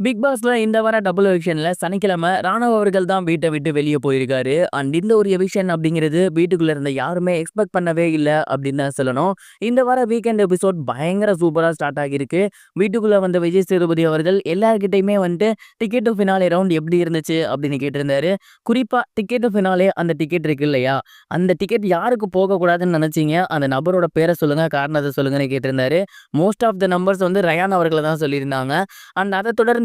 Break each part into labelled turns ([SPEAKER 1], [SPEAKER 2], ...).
[SPEAKER 1] Big பாஸ்ல இந்த வார டபுள் எவிக்ஷன்ல சனிக்கிழமை ராணவ் அவர்கள் தான் வீட்டை விட்டு வெளியே போயிருக்காரு. அண்ட் இந்த ஒரு எவிக்ஷன் அப்படிங்கிறது வீட்டுக்குள்ள இருந்த யாருமே எக்ஸ்பெக்ட் பண்ணவே இல்லை அப்படின்னு தான் சொல்லணும். இந்த வார வீக்கெண்ட் எபிசோட் பயங்கர சூப்பரா ஸ்டார்ட் ஆகியிருக்கு. வீட்டுக்குள்ள வந்த விஜய் சேதுபதி அவர்கள் எல்லார்கிட்டையுமே வந்துட்டு டிக்கெட் டு ஃபினாலே ரவுண்ட் எப்படி இருந்துச்சு அப்படின்னு கேட்டிருந்தாரு. குறிப்பா டிக்கெட் டு ஃபினாலே அந்த டிக்கெட் இருக்கு இல்லையா, அந்த டிக்கெட் யாருக்கு போகக்கூடாதுன்னு நினைச்சீங்க, அந்த நபரோட பேரை சொல்லுங்க, காரணத்தை சொல்லுங்கன்னு கேட்டிருந்தாரு. மோஸ்ட் ஆஃப் த நம்பர்ஸ் வந்து ரயான் அவர்களை தான் சொல்லியிருந்தாங்க. அண்ட் அதை தொடர்ந்து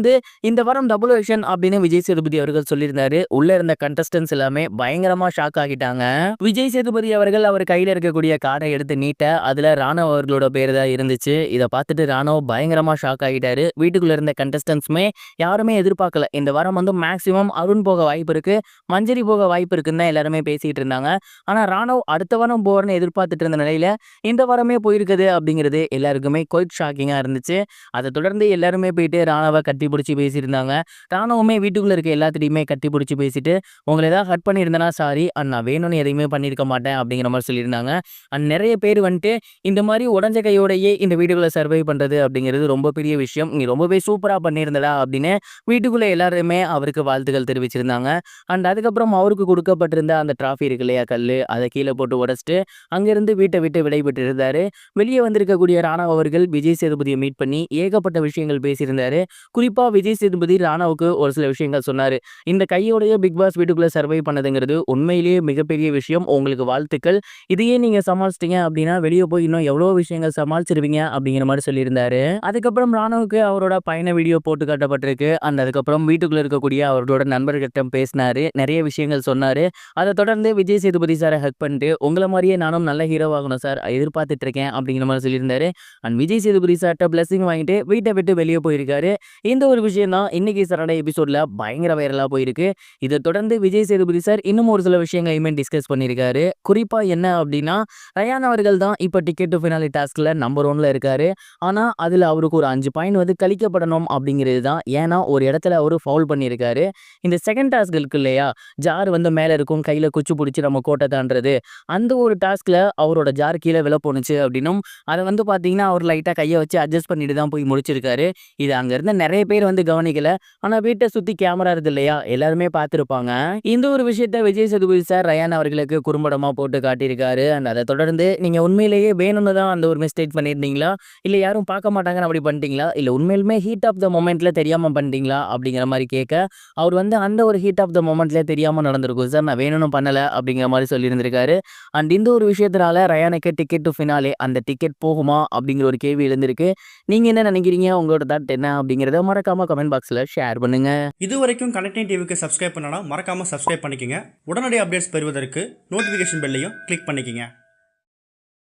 [SPEAKER 1] இந்த வாரம் டபுள் எவிக்ஷன் அப்படின்னு விஜய் சேதுபதி அவர்கள் சொல்லியிருந்தாரு. உள்ள இருந்த கண்டஸ்டன்ஸ் எல்லாமே பயங்கரமா ஷாக் ஆகிட்டாங்க. விஜய் சேதுபதி அவர்கள் அவர் கையில இருக்கக்கூடிய கார்டை எடுத்து நீட்ட அதுல ராணவ் அவர்களோட பேர் தான் இருந்துச்சு. இதை பார்த்துட்டு ராணவ் பயங்கரமா ஷாக் ஆகிட்டாரு. வீட்டுக்குள்ள இருந்த கண்டஸ்டன்ஸ்மே யாருமே எதிர்பார்க்கல. இந்த வாரம் வந்து மேக்சிமம் அருண் போக வாய்ப்பு இருக்கு, மஞ்சரி போக வாய்ப்பு இருக்குன்னு தான் எல்லாருமே பேசிட்டு இருந்தாங்க. ஆனா ராணவ் அடுத்த வாரம் போறன்னு எதிர்பார்த்துட்டு இருந்த நிலையில இந்த வாரமே போயிருக்குது அப்படிங்கிறது எல்லாருக்குமே குவைட் ஷாக்கிங்கா இருந்துச்சு. அதை தொடர்ந்து எல்லாருமே போயிட்டு ராணவை கட்டி பிடிச்சி பேசியிருந்தாங்க. ராணுவமே வீட்டுக்குள்ள இருக்க எல்லாத்திட்டையுமே கட்டி பிடிச்சி பேசிட்டு, உங்களை ஏதாவது ஹர்ட் பண்ணியிருந்தேன்னா சாரி, அண்ட் நான் வேணும்னு எதையுமே பண்ணியிருக்க மாட்டேன் அப்படிங்கிற மாதிரி சொல்லியிருந்தாங்க. அண்ட் நிறைய பேர் வந்துட்டு இந்த மாதிரி உடஞ்ச கையோடையே இந்த வீட்டுக்குள்ள சர்வை பண்றது அப்படிங்கிறது ரொம்ப பெரிய விஷயம், நீ ரொம்பவே சூப்பரா பண்ணியிருந்தடா அப்படின்னு வீட்டுக்குள்ள எல்லாருமே அவருக்கு வாழ்த்துக்கள் தெரிவிச்சிருந்தாங்க. அண்ட் அதுக்கப்புறம் அவருக்கு கொடுக்கப்பட்டிருந்த அந்த டிராஃபி இருக்கு இல்லையா, கல்லு, அதை கீழே போட்டு உடச்சிட்டு அங்கிருந்து வீட்டை விட்டு விடைபெற்று இருந்தாரு. வெளியே வந்திருக்கக்கூடிய ராணவ் அவர்கள் விஜய் சேதுபதியை மீட் பண்ணி ஏகப்பட்ட விஷயங்கள் பேசியிருந்தாரு. குறிப்பா விஜய் சேதுபதி ராணாவுக்கு ஒரு சில விஷயங்கள் சொன்னாரு. இந்த கையோடைய பிக் பாஸ் வீட்டுக்குள்ள சர்வை பண்ணதுங்கிறது உண்மையிலேயே மிகப்பெரிய விஷயம், உங்களுக்கு வாழ்த்துக்கள். இதையே நீங்க சமாளிச்சிட்டீங்க அப்படின்னா வெளியே போய் இன்னும் எவ்வளோ விஷயங்கள் சமாளிச்சிருவீங்க அப்படிங்கிற மாதிரி சொல்லியிருந்தாரு. அதுக்கப்புறம் ராணாவுக்கு அவரோட பயண வீடியோ போட்டு காட்டப்பட்டிருக்கு. அண்ட் அதுக்கப்புறம் வீட்டுக்குள்ள இருக்கக்கூடிய அவரோட நண்பர்கிட்ட பேசினாரு, நிறைய விஷயங்கள் சொன்னாரு. அதை தொடர்ந்து விஜய் சேதுபதி சாரை ஹக் பண்ணிட்டு, உங்களை மாதிரியே நானும் நல்ல ஹீரோ ஆகணும் சார், எதிர்பார்த்துட்டு இருக்கேன் அப்படிங்கிற மாதிரி சொல்லியிருந்தாரு. அண்ட் விஜய் சேதுபதி சார்ட்ட பிளஸிங் வாங்கிட்டு வீட்டை விட்டு வெளியே போயிருக்காரு. இந்த ஒரு விஷயம் தான் இன்னைக்கு சரடை எபிசோட்ல பயங்கர வைரலா போயிருக்கு. இதை தொடர்ந்து விஜய் சேதுபதி சார் இன்னும் ஒரு சில விஷயங்களையுமே டிஸ்கஸ் பண்ணியிருக்காரு. குறிப்பா என்ன அப்படின்னா, ரயான் அவர்கள் தான் இப்போ டிக்கெட் டு ஃபினாலே டாஸ்க்ல நம்பர் 1ல இருக்காரு. ஆனா அதுல அவருக்கு ஒரு 5 பாயிண்ட் வந்து கழிக்கப்படணும் அப்படிங்கிறது தான். ஏன்னா ஒரு இடத்துல அவரு ஃபவுல் பண்ணியிருக்காரு. இந்த செகண்ட் டாஸ்க் இருக்கு இல்லையா, ஜார் வந்து மேல இருக்கும், கையில குச்சி பிடிச்சி நம்ம கோட்டை தாண்டது, அந்த ஒரு டாஸ்க்ல அவரோட ஜார் கீழே விழ போனுச்சு அப்படின்னும், அதை வந்து பாத்தீங்கன்னா அவர் லைட்டா கையை வச்சு அட்ஜஸ்ட் பண்ணிட்டு தான் போய் முடிச்சிருக்காரு. இது அங்க இருந்த நிறைய பேர் வந்து கவனிக்கல. ஆனா வீட்டை சுத்தி கேமரா இருக்கு இல்லையா, எல்லாருமே பார்த்திருப்பாங்க. இந்த ஒரு விஷயத்த விஜய் சேதுபதி சார் ரயான் அவர்களுக்கு குறும்படமா போட்டு காட்டியிருக்காரு. அண்ட் அதை தொடர்ந்து நீங்க உண்மையிலேயே வேணும்னு தான் அந்த ஒரு மிஸ்டேக் பண்ணியிருந்தீங்களா, இல்ல யாரும் பார்க்க மாட்டாங்கன்னு அப்படி பண்ணிட்டீங்களா, இல்ல உண்மையிலுமே ஹீட் ஆஃப் த மொமெண்ட்ல தெரியாம பண்ணிட்டீங்களா அப்படிங்கிற மாதிரி கேட்க, அவர் வந்து அந்த ஒரு ஹீட் ஆஃப் த மொமெண்ட்ல தெரியாம நடந்திருக்கும் சார், நான் வேணும்னு பண்ணல அப்படிங்கிற மாதிரி சொல்லியிருந்திருக்காரு. அண்ட் இந்த ஒரு விஷயத்தினால ரயானுக்கு டிக்கெட் டு ஃபினாலே அந்த டிக்கெட் போகுமா அப்படிங்கிற ஒரு கேள்வி எழுந்திருக்கு. நீங்க என்ன நினைக்கிறீங்க, உங்களோட தாட் என்ன அப்படிங்கிறத மறக்காம கமெண்ட் பாக்ஸ்ல ஷேர் பண்ணுங்க.
[SPEAKER 2] இது வரைக்கும் கனெக்டிங் டிவிக்கு சப்ஸ்கிரைப் பண்ணனா மறக்காம சப்ஸ்கிரைப் பண்ணிக்கங்க. உடனடி அப்டேட்ஸ் பெறுவதற்கு நோட்டிஃபிகேஷன் பெல்லையும் கிளிக் பண்ணிக்கங்க.